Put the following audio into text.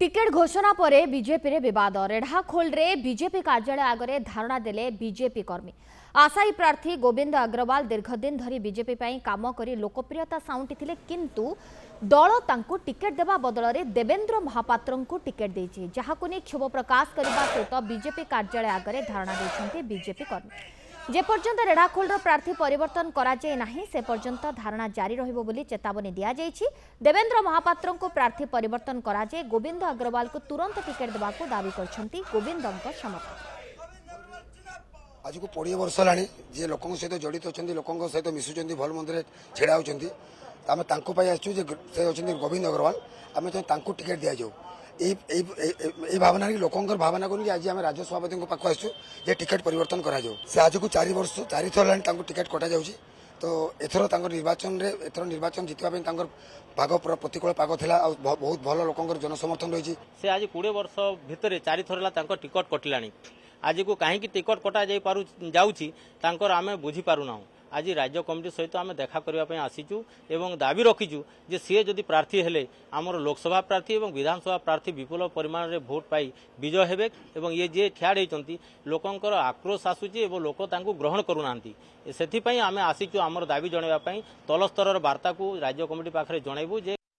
Ticket घोषणा पर BJP रे विवाद रेढ़ाखोल रे बीजेपी कार्यालय आगे धारणा देले बीजेपी कर्मी आशायी प्रार्थी गोविंद अग्रवाल दीर्घदिन धरी बीजेपी काम करी लोकप्रियता साउंटी किंतु दल तांकु टिकेट देवा बदल में देवेंद्र महापात्र को टिकेट देछि जहाकु नै क्षोभ प्रकाश करने सहित बीजेपी कार्यालय आगे धारणा देछन्ति बीजेपी कर्मी जेपर्यंत रेढ़ाखोल प्रार्थी परिवर्तन कराଯାए नाही से पर्यंत धारणा जारी रहिबो बोली चेतावनी दिया जायछि। देवेंद्र महापात्र को प्रार्थी परिवर्तन कराଯାए गोविंद अग्रवाल को तुरंत टिकेट देबाकू दाबी करछन्ति गोविंदଙ୍କ समर्थक। आज को 20 वर्ष लानी जे लोकन सहित जड़ित अछन्ति लोकन सहित मिसुचन्ति भल मंदिर छेड़ा होचन्ति आमे तांको पय आछू जे से अछन्ति गोविंद अग्रवाल आमे तांको टिकेट दिया जाऊ ए भावना लोकंर भावना को आज आम राज्य सभापति पाख आसु टिकेट परिवर्तन करा जाऊ से आज को 4 वर्ष 4 थर लानी टिकेट कटा जाउछि तो एथर निर्वाचन रे एथर निर्वाचन जितवा पाग प्रतिकूल पाग थिला बहुत भल लोकंर जनसमर्थन रही से आज 20 वर्ष भितर 4 थर ला टिकट कटिलानी आज को कहीं टिकट कटा जाउछि आमे बुझी पारुना आज राज्य कमिटी सहित आम देखा करने आसीचु एवं दाबी रखीचु जे सी जदि प्रार्थी हेले आमर लोकसभा प्रार्थी एवं विधानसभा प्रार्थी विपुल परिमाण में भोट पाई विजय हेबे एवं ये जे ठियाड़ होती लोकंकर आक्रोश आसूची एवं लोक तांकु ग्रहण करूना से आम आसीचु आमर दाबी जनवाई तल स्तर वार्ता को राज्य कमिटी पाखे जनइबू जे